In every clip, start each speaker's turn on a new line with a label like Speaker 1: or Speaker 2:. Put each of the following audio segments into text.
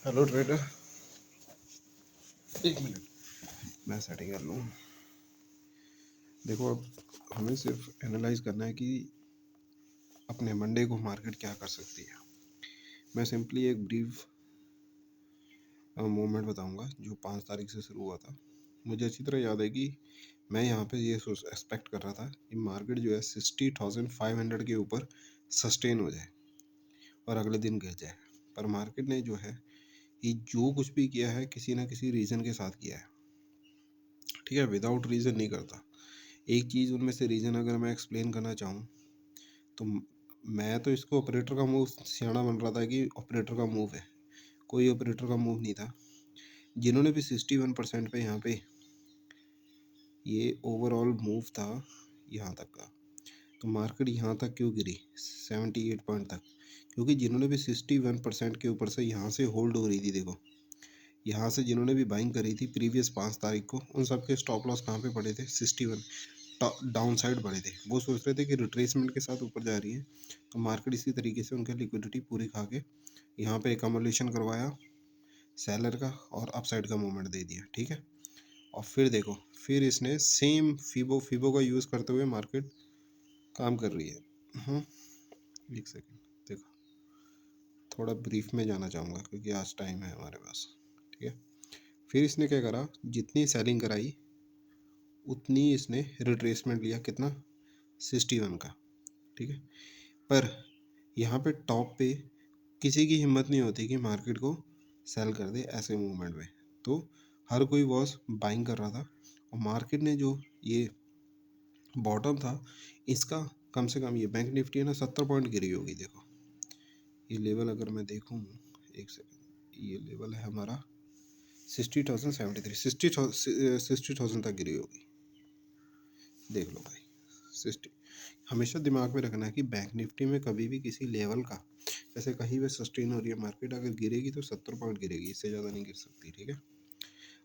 Speaker 1: Hello trader, एक minute मैं setting कर लूँ। देखो, अब हमें सिर्फ एनालाइज करना है कि अपने मंडे को मार्केट क्या कर सकती है। मैं सिंपली एक ब्रीफ मूवमेंट बताऊंगा जो 5 तारीख से शुरू हुआ था। मुझे अच्छी तरह याद है कि मैं यहाँ पे ये एक्सपेक्ट कर रहा था कि मार्केट जो है 60,500 के ऊपर सस्टेन हो जाए और अगले दिन गिर जाए। पर मार्केट ने जो है ये जो कुछ भी किया है किसी ना किसी रीज़न के साथ किया है, ठीक है। विदाउट रीज़न नहीं करता। एक चीज़ उनमें से रीज़न अगर मैं एक्सप्लेन करना चाहूँ तो मैं तो इसको ऑपरेटर का मूव सियाना बन रहा था कि ऑपरेटर का मूव है। कोई ऑपरेटर का मूव नहीं था। जिन्होंने भी 61% पे यहाँ पे ये ओवरऑल मूव था यहाँ तक का, तो मार्केट यहाँ तक क्यों गिरी 78 पॉइंट तक? क्योंकि जिन्होंने भी 61% के ऊपर से यहाँ से होल्ड हो रही थी, देखो यहाँ से जिन्होंने भी बाइंग करी थी प्रीवियस 5 तारीख को, उन सबके स्टॉप लॉस कहाँ पे पड़े थे? 61 डाउन साइड बढ़े थे। वो सोच रहे थे कि रिट्रेसमेंट के साथ ऊपर जा रही है, तो मार्केट इसी तरीके से उनके लिक्विडिटी पूरी खा के यहाँ पे एकम्युलेशन करवाया सेलर का और अपसाइड का मूवमेंट दे दिया, ठीक है। और फिर देखो, फिर इसने सेम फीबो फीबो का यूज़ करते हुए मार्केट काम कर रही है। एक सेकेंड, देखो थोड़ा ब्रीफ में जाना चाहूँगा क्योंकि आज टाइम है हमारे पास, ठीक है। फिर इसने क्या करा, जितनी सेलिंग कराई उतनी इसने रिट्रेसमेंट लिया, कितना? 61 का, ठीक है। पर यहाँ पे टॉप पे किसी की हिम्मत नहीं होती कि मार्केट को सेल कर दे ऐसे मूवमेंट में, तो हर कोई वॉज बाइंग कर रहा था। और मार्केट ने जो ये बॉटम था इसका, कम से कम ये बैंक निफ्टी है ना 70 पॉइंट गिरी होगी। देखो ये लेवल अगर मैं देखूँ, एक सेकेंड, ये लेवल है हमारा 60,073, 60,000 तक गिरी होगी। देख लो भाई, 60। हमेशा दिमाग में रखना है कि बैंक निफ्टी में कभी भी किसी लेवल का, जैसे कहीं पे सस्टेन हो रही है मार्केट, अगर गिरेगी तो 70 पॉइंट गिरेगी, इससे ज़्यादा नहीं गिर सकती, ठीक है।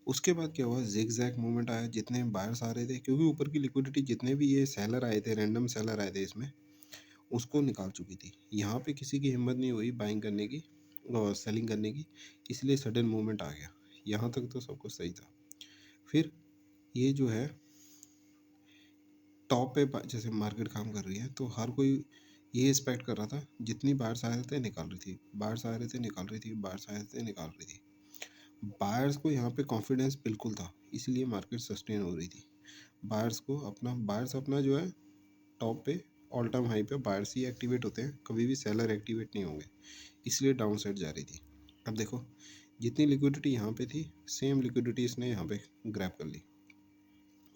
Speaker 1: उसके बाद क्या हुआ, जिग जैग मूवमेंट आया। जितने बायर्स आ रहे थे, क्योंकि ऊपर की लिक्विडिटी जितने भी ये सेलर आए थे, रैंडम सेलर आए थे इसमें, उसको निकाल चुकी थी। यहाँ पे किसी की हिम्मत नहीं हुई बाइंग करने की और सेलिंग करने की, इसलिए सडन मूवमेंट आ गया। यहाँ तक तो सब कुछ सही था। फिर ये जो है टॉप पे जैसे मार्केट काम कर रही है, तो हर कोई ये एक्सपेक्ट कर रहा था जितनी बायर्स आ रहे थे निकाल रही थी, बायर्स आ रहे थे निकाल रही थी, बायर्स आ रहे थे निकाल रही थी। बायर्स को यहाँ पे कॉन्फिडेंस बिल्कुल था, इसलिए मार्केट सस्टेन हो रही थी। बायर्स अपना जो है टॉप पे ऑल टाइम हाई पे बायर्स ही एक्टिवेट होते हैं, कभी भी सेलर एक्टिवेट नहीं होंगे, इसलिए डाउन साइड जा रही थी। अब देखो, जितनी लिक्विडिटी यहाँ पे थी सेम लिक्विडिटी इसने यहाँ पे ग्रैब कर ली,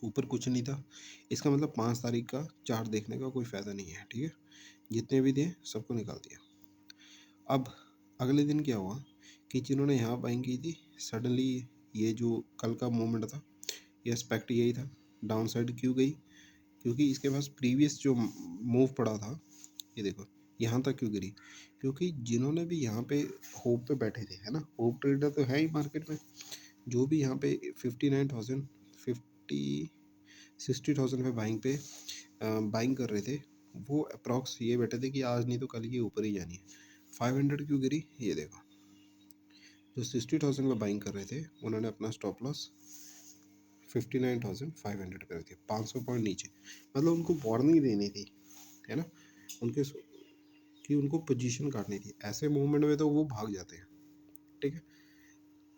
Speaker 1: ऊपर कुछ नहीं था। इसका मतलब 5 तारीख का चार्ट देखने का कोई फ़ायदा नहीं है, ठीक है। जितने भी थे सबको निकाल दिया। अब अगले दिन क्या हुआ कि जिन्होंने यहाँ बाइंग की थी, सडनली ये जो कल का मूवमेंट था ये एक्सपेक्ट यही था, डाउन साइड क्यों गई? क्योंकि इसके पास प्रीवियस जो मूव पड़ा था, ये देखो यहाँ तक क्यों गिरी? क्योंकि जिन्होंने भी यहाँ पे होप पे बैठे थे, है ना, होप ट्रेडर तो है ही मार्केट में, जो भी यहाँ पे 59,000 60,000 पे बाइंग कर रहे थे, वो अप्रॉक्स ये बैठे थे कि आज नहीं तो कल ये ऊपर ही जानी है। 500 क्यों गिरी? ये देखो, जो 60,000 में बाइंग कर रहे थे उन्होंने अपना स्टॉप लॉस 59,500 कर दिया, 500 पॉइंट नीचे। मतलब उनको वार्निंग देनी थी, है ना, उनके कि उनको पोजीशन काटनी थी। ऐसे मूवमेंट में तो वो भाग जाते हैं, ठीक है।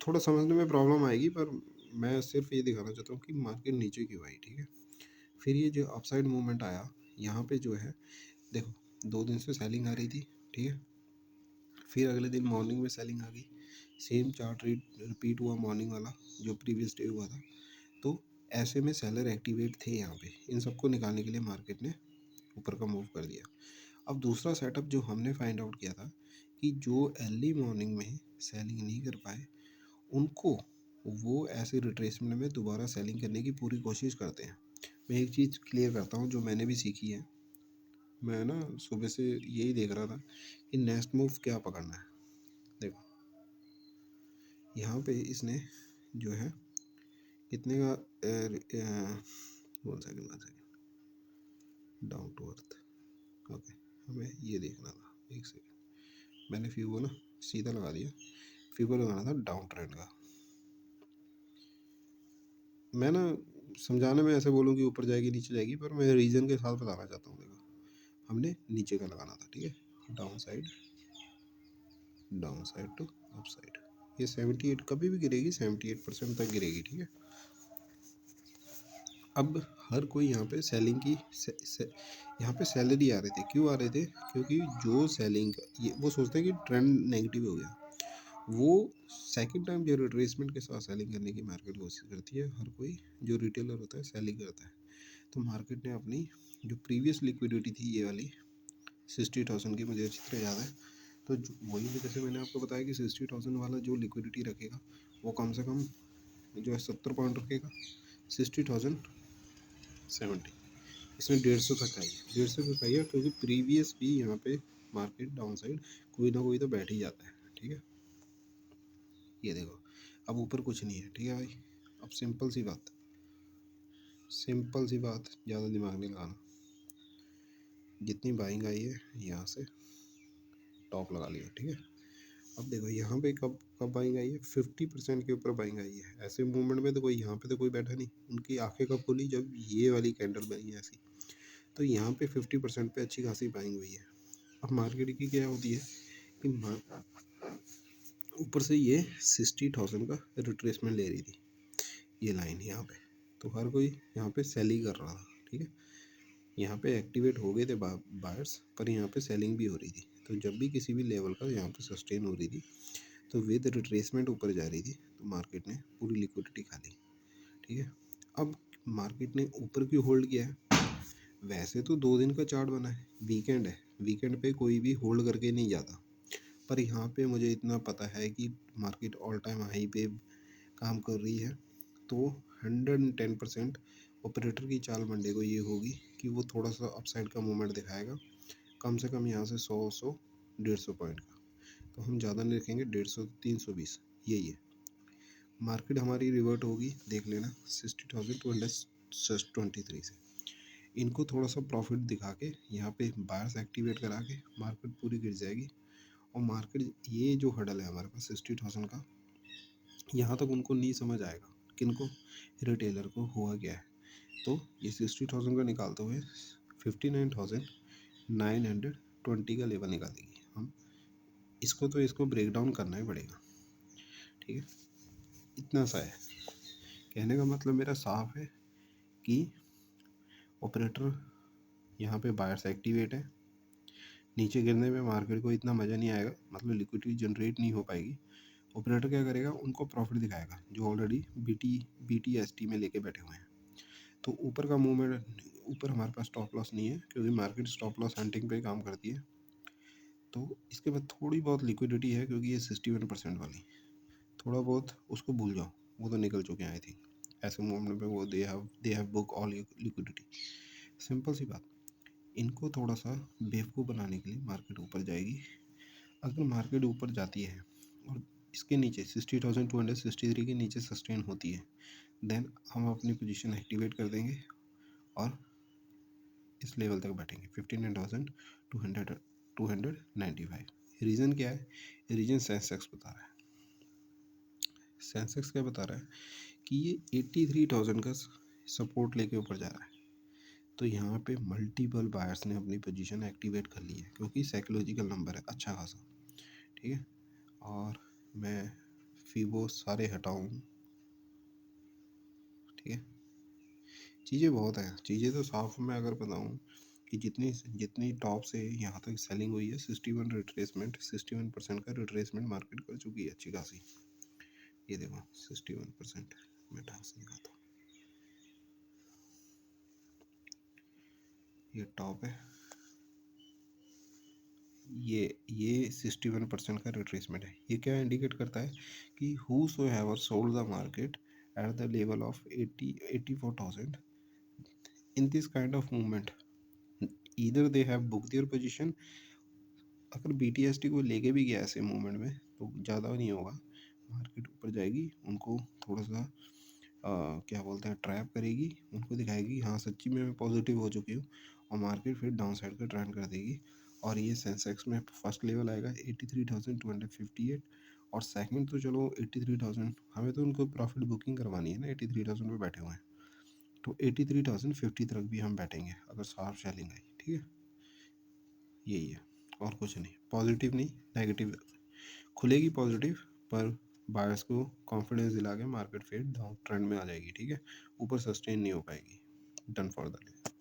Speaker 1: थोड़ा समझने में प्रॉब्लम आएगी, पर मैं सिर्फ ये दिखाना चाहता हूँ कि मार्केट नीचे क्यों आई, ठीक है। फिर ये जो अपसाइड मूवमेंट आया यहाँ पे जो है, देखो 2 दिन से सेलिंग आ रही थी, ठीक है। फिर अगले दिन मॉर्निंग में सेलिंग आ गई, सेम चार्ट रिपीट हुआ मॉर्निंग वाला जो प्रीवियस डे हुआ था। तो ऐसे में सेलर एक्टिवेट थे यहाँ पे, इन सबको निकालने के लिए मार्केट ने ऊपर का मूव कर दिया। अब दूसरा सेटअप जो हमने फाइंड आउट किया था कि जो अर्ली मॉर्निंग में सेलिंग नहीं कर पाए उनको वो ऐसे रिट्रेसमेंट में दोबारा सेलिंग करने की पूरी कोशिश करते हैं। मैं एक चीज़ क्लियर करता हूँ जो मैंने भी सीखी है। मैं ना सुबह से यही देख रहा था कि नेक्स्ट मूव क्या पकड़ना है। देखो यहाँ पे इसने जो है कितने का one second down to earth, okay, हमें ये देखना था। एक सेकेंड, मैंने फ्यू को ना सीधा लगा दिया, फीबो लगाना था डाउन ट्रेंड का। मैं ना समझाने में ऐसे बोलूँ कि ऊपर जाएगी नीचे जाएगी, पर मैं रीज़न के साथ बताना चाहता हूँ। देखो, हमने नीचे का लगाना था, ठीक है, down side to up side. ये 78 कभी भी गिरेगी, 78% तक गिरेगी, ठीक है। अब हर कोई यहाँ पे सेलिंग की यहाँ पे सैलरी आ रहे थे। क्यों आ रहे थे? क्योंकि जो सेलिंग ये वो सोचते हैं कि ट्रेंड नेगेटिव हो गया, वो सेकंड टाइम जो रिट्रेसमेंट के साथ सेलिंग करने की मार्केट कोशिश करती है। हर कोई जो रिटेलर होता है सेलिंग करता है। तो मार्केट ने अपनी जो प्रीवियस लिक्विडिटी थी, ये वाली 60,000 की, मुझे अच्छी तरह याद है। तो वही भी, जैसे मैंने आपको बताया कि 60,000 वाला जो लिक्विडिटी रखेगा वो कम से कम जो है 70 पॉइंट रखेगा। 60,070, इसमें 150 तक आई है, 150 तक आई है, क्योंकि प्रीवियस भी यहाँ पे मार्केट डाउन साइड कोई ना कोई तो बैठ ही जाता है, ठीक है। ये देखो, अब ऊपर कुछ नहीं है, ठीक है भाई। अब सिंपल सी बात, ज़्यादा दिमाग नहीं लगाना। जितनी बाइंग आई है यहाँ से टॉप लगा लिया, ठीक है। अब देखो यहाँ पे कब कब बाइंग आई है, 50% के ऊपर बाइंग आई है। ऐसे मूवमेंट में तो कोई यहाँ पे तो कोई बैठा नहीं, उनकी आंखें कब खुली, जब ये वाली कैंडल बनी है ऐसी। तो यहाँ पे 50% पे अच्छी खासी बाइंग हुई है। अब मार्केट की क्या होती है कि ऊपर से ये 60,000 का रिट्रेसमेंट ले रही थी, ये लाइन यहाँ पे। तो हर कोई यहाँ पे सेल ही कर रहा था, ठीक है। यहाँ पे एक्टिवेट हो गए थे बायर्स, पर यहाँ पे सेलिंग भी हो रही थी। तो जब भी किसी भी लेवल का यहाँ पे सस्टेन हो रही थी, तो विद रिट्रेसमेंट ऊपर जा रही थी, तो मार्केट ने पूरी लिक्विडिटी खा ली, ठीक है। अब मार्केट ने ऊपर क्यों होल्ड किया है? वैसे तो 2 दिन का चार्ट बना है, वीकेंड है, वीकेंड पे कोई भी होल्ड करके नहीं जाता। पर यहाँ पे मुझे इतना पता है कि मार्केट ऑल टाइम हाई पे काम कर रही है, तो 110% ऑपरेटर की चाल मंडे को ये होगी कि वो थोड़ा सा अपसाइड का मूवमेंट दिखाएगा, कम से कम यहाँ से 100 पॉइंट का। तो हम ज़्यादा नहीं रखेंगे, 150 320, यही है। मार्केट हमारी रिवर्ट होगी, देख लेना, 60,223 से। इनको थोड़ा सा प्रॉफिट दिखा के यहाँ पे बायर्स एक्टिवेट करा के मार्केट पूरी गिर जाएगी। और मार्केट, ये जो हडल है हमारे पास 60,000 का, यहाँ तक उनको नहीं समझ आएगा, किनको, रिटेलर को हुआ क्या है। तो ये 60,000 का निकालते हुए 59,920 का लेवल निकालेगी। हम इसको ब्रेक डाउन करना ही पड़ेगा, ठीक है। इतना सा है, कहने का मतलब मेरा साफ है कि ऑपरेटर यहाँ पे बायर्स एक्टिवेट है। नीचे गिरने में मार्केट को इतना मज़ा नहीं आएगा, मतलब लिक्विडिटी जनरेट नहीं हो पाएगी। ऑपरेटर क्या करेगा, उनको प्रॉफिट दिखाएगा जो ऑलरेडी BTST में लेके बैठे हुए हैं। तो ऊपर का मूवमेंट, ऊपर हमारे पास स्टॉप लॉस नहीं है, क्योंकि मार्केट स्टॉप लॉस हंटिंग पे काम करती है। तो इसके बाद थोड़ी बहुत लिक्विडिटी है, क्योंकि ये 61% वाली, थोड़ा बहुत उसको भूल जाओ, वो तो निकल चुके हैं आई थिंक। ऐसे मूवमेंट पे वो they have book all liquidity. Simple सी बात, इनको थोड़ा सा बेवकूफ़ बनाने के लिए मार्केट ऊपर जाएगी। अगर मार्केट ऊपर जाती है और इसके नीचे 60,263 के नीचे सस्टेन होती है, देन हम अपनी पोजीशन एक्टिवेट कर देंगे और इस लेवल तक बैठेंगे, 59,295। रीज़न क्या है? रीज़न सेंसेक्स बता रहा है। सेंसेक्स क्या बता रहा है कि ये 83,000 का सपोर्ट लेके ऊपर जा रहा है। तो यहाँ पे मल्टीपल बायर्स ने अपनी पोजीशन एक्टिवेट कर ली है, क्योंकि साइकोलॉजिकल नंबर है अच्छा खासा, ठीक है। और मैं फीबो सारे हटाऊँ, ठीक है। चीज़ें बहुत हैं, चीज़ें तो साफ मैं अगर बताऊँ कि जितनी जितनी टॉप से यहाँ तक सेलिंग हुई है, 61% का रिट्रेसमेंट मार्केट कर चुकी है अच्छी खासी। ये देखो 61%, मैं ढंग से दिखाता हूँ, ये टॉप है, ये 61% का रिट्रेसमेंट है। ये क्या इंडिकेट करता है कि whosoever sold the market at the level of 84,000 in this kind of movement, either they have book their position. अगर BTST को लेके भी गया ऐसे मूवमेंट में तो ज़्यादा नहीं होगा, मार्केट ऊपर जाएगी, उनको थोड़ा सा क्या बोलते हैं, ट्रैप करेगी, उनको दिखाएगी हाँ सच्ची में मैं पॉजिटिव हो चुकी हूँ, और मार्केट फिर डाउन साइड का ट्रेंड कर देगी। और ये सेंसेक्स में फर्स्ट लेवल आएगा 83,258, और सेकंड तो चलो 83,000, हमें तो उनको प्रॉफिट बुकिंग करवानी है ना, 83,000 पे बैठे हुए हैं, तो 83,050 तक भी हम बैठेंगे अगर शार्प सेलिंग आई, ठीक है। यही है, और कुछ नहीं, पॉजिटिव नहीं नेगेटिव, खुलेगी पॉजिटिव, पर बायर्स को कॉन्फिडेंस दिला के मार्केट फिर डाउन ट्रेंड में आ जाएगी, ठीक है, ऊपर सस्टेन नहीं हो पाएगी। Done for the day.